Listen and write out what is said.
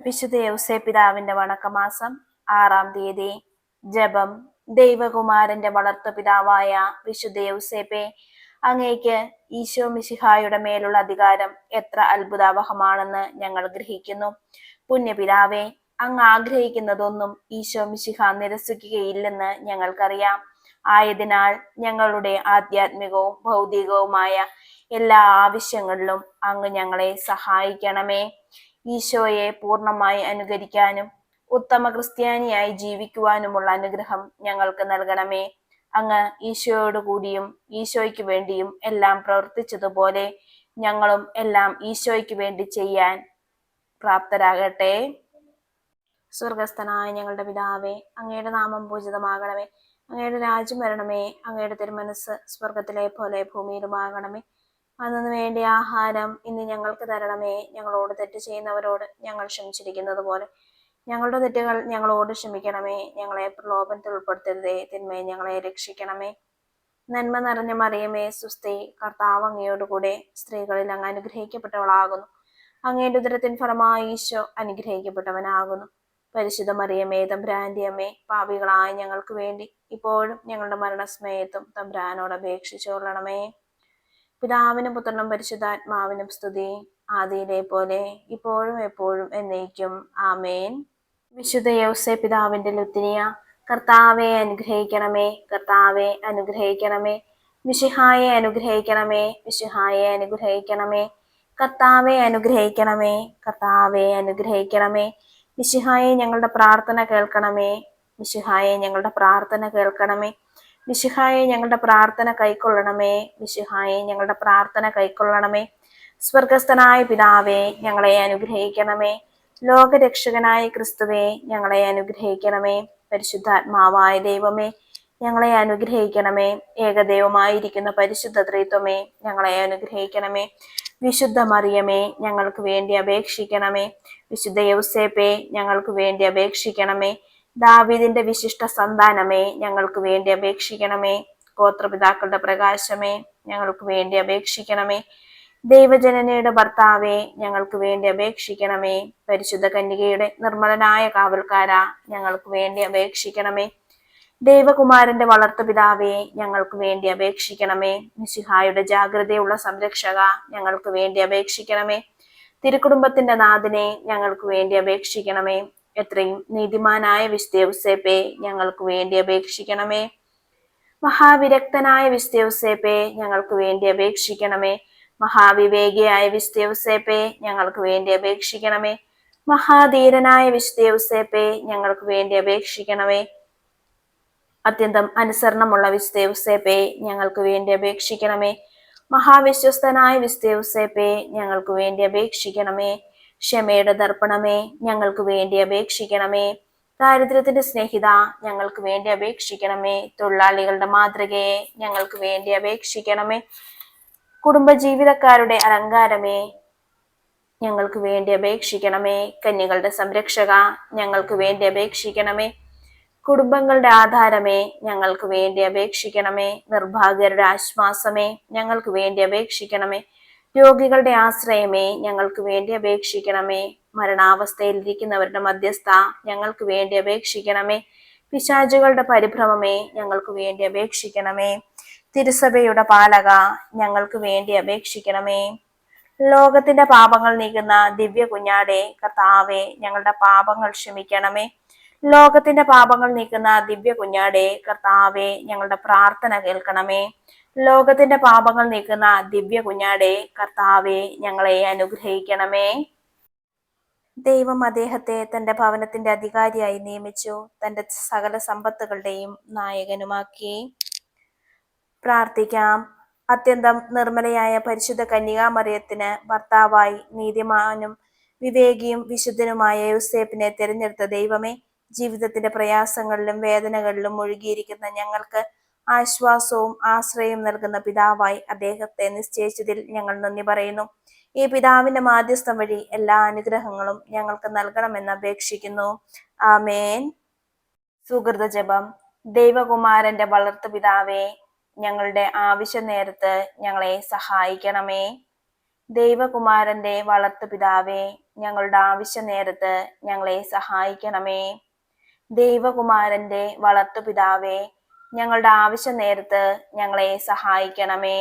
വിശുദ്ധ യൗസേ പിതാവിന്റെ വണക്കമാസം 6-ാം തീയതി. ജപം. ദൈവകുമാരന്റെ വളർത്തു പിതാവായ വിശുദ്ധ യൗസേപ്പേ, അങ്ങേക്ക് ഈശോ മിശിഹായുടെ മേലുള്ള അധികാരം എത്ര അത്ഭുതാവഹമാണെന്ന് ഞങ്ങൾ ഗ്രഹിക്കുന്നു. പുണ്യപിതാവേ, അങ്ങ് ആഗ്രഹിക്കുന്നതൊന്നും ഈശോ മിശിഹ നിരസിക്കുകയില്ലെന്ന് ഞങ്ങൾക്കറിയാം. ആയതിനാൽ ഞങ്ങളുടെ ആധ്യാത്മികവും ഭൗതികവുമായ എല്ലാ ആവശ്യങ്ങളിലും അങ്ങ് ഞങ്ങളെ സഹായിക്കണമേ. ഈശോയെ പൂർണ്ണമായി അനുകരിക്കാനും ഉത്തമ ക്രിസ്ത്യാനിയായി ജീവിക്കുവാനുമുള്ള അനുഗ്രഹം ഞങ്ങൾക്ക് നൽകണമേ. അങ്ങ് ഈശോയോട് കൂടിയും ഈശോയ്ക്ക് വേണ്ടിയും എല്ലാം പ്രവർത്തിച്ചതുപോലെ ഞങ്ങളും എല്ലാം ഈശോയ്ക്ക് വേണ്ടി ചെയ്യാൻ പ്രാപ്തരാകട്ടെ. സ്വർഗസ്ഥനായ ഞങ്ങളുടെ പിതാവേ, അങ്ങയുടെ നാമം പൂജിതമാകണമേ. അങ്ങയുടെ രാജ്യം വരണമേ. അങ്ങയുടെ തിരുമനസ് സ്വർഗത്തിലെ പോലെ ഭൂമിയിലുമാകണമേ. അന്നു വേണ്ടിയ ആഹാരം ഇന്ന് ഞങ്ങൾക്ക് തരണമേ. ഞങ്ങളോട് തെറ്റ് ചെയ്യുന്നവരോട് ഞങ്ങൾ ക്ഷമിച്ചിരിക്കുന്നത് പോലെ ഞങ്ങളുടെ തെറ്റുകൾ ഞങ്ങളോട് ക്ഷമിക്കണമേ. ഞങ്ങളെ പ്രലോഭനത്തിൽ ഉൾപ്പെടുത്തരുതേ, തിന്മയെ ഞങ്ങളെ രക്ഷിക്കണമേ. നന്മ നിറഞ്ഞ മറിയമേ, സുസ്തി, കർത്താവ് അങ്ങയോടുകൂടെ സ്ത്രീകളിൽ അങ്ങ് അനുഗ്രഹിക്കപ്പെട്ടവളാകുന്നു. അങ്ങയുടെ ഉദരത്തിൻ ഫലമായി ഈശോ അനുഗ്രഹിക്കപ്പെട്ടവനാകുന്നു. പരിശുദ്ധ മറിയമേ, തമ്പുരാന്റെ അമ്മേ, പാപികളായ ഞങ്ങൾക്ക് വേണ്ടി ഇപ്പോഴും ഞങ്ങളുടെ മരണസമയത്തും തമ്പുരാനോട് അപേക്ഷിച്ചുകൊള്ളണമേ. പിതാവിനും പുത്രനും പരിശുദ്ധാത്മാവിനും സ്തുതി, ആദിയിലെ പോലെ ഇപ്പോഴും എപ്പോഴും എന്നേക്കും. ആമേൻ. വിശുദ്ധ യൗസേ പിതാവിന്റെ ലുത്തിനിയ. കർത്താവെ അനുഗ്രഹിക്കണമേ, കർത്താവെ അനുഗ്രഹിക്കണമേ. മിശിഹായെ അനുഗ്രഹിക്കണമേ, മിശിഹായെ അനുഗ്രഹിക്കണമേ. കർത്താവെ അനുഗ്രഹിക്കണമേ, കർത്താവെ അനുഗ്രഹിക്കണമേ. മിശിഹായെ ഞങ്ങളുടെ പ്രാർത്ഥന കേൾക്കണമേ, മിശിഹായെ ഞങ്ങളുടെ പ്രാർത്ഥന കേൾക്കണമേ. മിശിഹായെ ഞങ്ങളുടെ പ്രാർത്ഥന കൈക്കൊള്ളണമേ, മിശിഹായെ ഞങ്ങളുടെ പ്രാർത്ഥന കൈക്കൊള്ളണമേ. സ്വർഗസ്ഥനായ പിതാവേ, ഞങ്ങളെ അനുഗ്രഹിക്കണമേ. ലോകരക്ഷകനായ ക്രിസ്തുവേ, ഞങ്ങളെ അനുഗ്രഹിക്കണമേ. പരിശുദ്ധാത്മാവായ ദൈവമേ, ഞങ്ങളെ അനുഗ്രഹിക്കണമേ. ഏകദൈവമായിരിക്കുന്ന പരിശുദ്ധ ത്രിത്വമേ, ഞങ്ങളെ അനുഗ്രഹിക്കണമേ. വിശുദ്ധ മറിയമേ, ഞങ്ങൾക്ക് വേണ്ടി അപേക്ഷിക്കണമേ. വിശുദ്ധ യൗസേപ്പേ, ഞങ്ങൾക്ക് വേണ്ടി അപേക്ഷിക്കണമേ. ദാവീദിന്റെ വിശിഷ്ട സന്താനമേ, ഞങ്ങൾക്ക് വേണ്ടി അപേക്ഷിക്കണമേ. ഗോത്രപിതാക്കളുടെ പ്രകാശമേ, ഞങ്ങൾക്ക് വേണ്ടി അപേക്ഷിക്കണമേ. ദൈവജനനിയുടെ ഭർത്താവേ, ഞങ്ങൾക്ക് വേണ്ടി അപേക്ഷിക്കണമേ. പരിശുദ്ധ കന്യകയുടെ നിർമ്മലനായ കാവൽക്കാരാ, ഞങ്ങൾക്ക് വേണ്ടി അപേക്ഷിക്കണമേ. ദൈവകുമാരന്റെ വളർത്തു പിതാവേ, ഞങ്ങൾക്ക് വേണ്ടി അപേക്ഷിക്കണമേ. മിശിഹായുടെ ജാഗ്രതയുള്ള സംരക്ഷക, ഞങ്ങൾക്ക് വേണ്ടി അപേക്ഷിക്കണമേ. തിരുക്കുടുംബത്തിന്റെ നാഥനെ, ഞങ്ങൾക്ക് വേണ്ടി അപേക്ഷിക്കണമേ. എത്രയും നീതിമാനായ വിശുദ്ധ യൗസേപ്പേ, ഞങ്ങൾക്ക് വേണ്ടി അപേക്ഷിക്കണമേ. മഹാവിരക്തനായ വിശുദ്ധ യൗസേപ്പേ, ഞങ്ങൾക്ക് വേണ്ടി അപേക്ഷിക്കണമേ. മഹാവിവേകിയായ വിശുദ്ധ യൗസേപ്പേ, ഞങ്ങൾക്ക് വേണ്ടി അപേക്ഷിക്കണമേ. മഹാധീരനായ വിശുദ്ധ യൗസേപ്പേ, ഞങ്ങൾക്ക് വേണ്ടി അപേക്ഷിക്കണമേ. അത്യന്തം അനുസരണമുള്ള വിശുദ്ധ യൗസേപ്പേ, ഞങ്ങൾക്ക് വേണ്ടി അപേക്ഷിക്കണമേ. മഹാവിശ്വസ്തനായ വിശുദ്ധ യൗസേപ്പേ, ഞങ്ങൾക്ക് വേണ്ടി അപേക്ഷിക്കണമേ. ക്ഷമയുടെ ദർപ്പണമേ, ഞങ്ങൾക്ക് വേണ്ടി അപേക്ഷിക്കണമേ. ദാരിദ്ര്യത്തിന്റെ സ്നേഹിത, ഞങ്ങൾക്ക് വേണ്ടി അപേക്ഷിക്കണമേ. തൊഴിലാളികളുടെ മാതൃകയെ, ഞങ്ങൾക്ക് വേണ്ടി അപേക്ഷിക്കണമേ. കുടുംബജീവിതക്കാരുടെ അലങ്കാരമേ, ഞങ്ങൾക്ക് വേണ്ടി അപേക്ഷിക്കണമേ. കന്യകളുടെ സംരക്ഷക, ഞങ്ങൾക്ക് വേണ്ടി അപേക്ഷിക്കണമേ. കുടുംബങ്ങളുടെ ആധാരമേ, ഞങ്ങൾക്ക് വേണ്ടി അപേക്ഷിക്കണമേ. നിർഭാഗ്യരുടെ ആശ്വാസമേ, ഞങ്ങൾക്ക് വേണ്ടി അപേക്ഷിക്കണമേ. രോഗികളുടെ ആശ്രയമേ, ഞങ്ങൾക്ക് വേണ്ടി അപേക്ഷിക്കണമേ. മരണാവസ്ഥയിലിരിക്കുന്നവരുടെ മധ്യസ്ഥ, ഞങ്ങൾക്ക് വേണ്ടി അപേക്ഷിക്കണമേ. പിശാചുകളുടെ പരിഭ്രമമേ, ഞങ്ങൾക്ക് വേണ്ടി അപേക്ഷിക്കണമേ. തിരുസഭയുടെ പാലക, ഞങ്ങൾക്ക് വേണ്ടി അപേക്ഷിക്കണമേ. ലോകത്തിന്റെ പാപങ്ങൾ നീക്കുന്ന ദിവ്യ കുഞ്ഞാടെ, കർത്താവേ, ഞങ്ങളുടെ പാപങ്ങൾ ക്ഷമിക്കണമേ. ലോകത്തിന്റെ പാപങ്ങൾ നീക്കുന്ന ദിവ്യ കുഞ്ഞാടെ, കർത്താവേ, ഞങ്ങളുടെ പ്രാർത്ഥന കേൾക്കണമേ. ലോകത്തിന്റെ പാപങ്ങൾ നീക്കുന്ന ദിവ്യ കുഞ്ഞാടെ, കർത്താവേ, ഞങ്ങളെ അനുഗ്രഹിക്കണമേ. ദൈവം അദ്ദേഹത്തെ തന്റെ ഭവനത്തിന്റെ അധികാരിയായി നിയമിച്ചു, തന്റെ സകല സമ്പത്തുകളുടെയും നായകനുമാക്കി. പ്രാർത്ഥിക്കാം. അത്യന്തം നിർമ്മലയായ പരിശുദ്ധ കന്യകാമറിയത്തിന് ഭർത്താവായി നീതിമാനും വിവേകിയും വിശുദ്ധനുമായ യൗസേപ്പിനെ തിരഞ്ഞെടുത്ത ദൈവമേ, ജീവിതത്തിന്റെ പ്രയാസങ്ങളിലും വേദനകളിലും മുഴുകിയിരിക്കുന്ന ഞങ്ങൾക്ക് ആശ്വാസവും ആശ്രയവും നൽകുന്ന പിതാവായി അദ്ദേഹത്തെ നിശ്ചയിച്ചതിൽ ഞങ്ങൾ നന്ദി പറയുന്നു. ഈ പിതാവിന്റെ മാധ്യസ്ഥം വഴി എല്ലാ അനുഗ്രഹങ്ങളും ഞങ്ങൾക്ക് നൽകണമെന്ന് അപേക്ഷിക്കുന്നു. ആമേൻ. സുഹൃത ജപം. ദൈവകുമാരന്റെ വളർത്തു പിതാവേ, ഞങ്ങളുടെ ആവശ്യ നേരത്ത് ഞങ്ങളെ സഹായിക്കണമേ. ദൈവകുമാരന്റെ വളർത്തുപിതാവേ, ഞങ്ങളുടെ ആവശ്യ നേരത്ത് ഞങ്ങളെ സഹായിക്കണമേ. ദൈവകുമാരന്റെ വളർത്തുപിതാവേ, ഞങ്ങളുടെ ആവശ്യ നേരത്ത് ഞങ്ങളെ സഹായിക്കണമേ.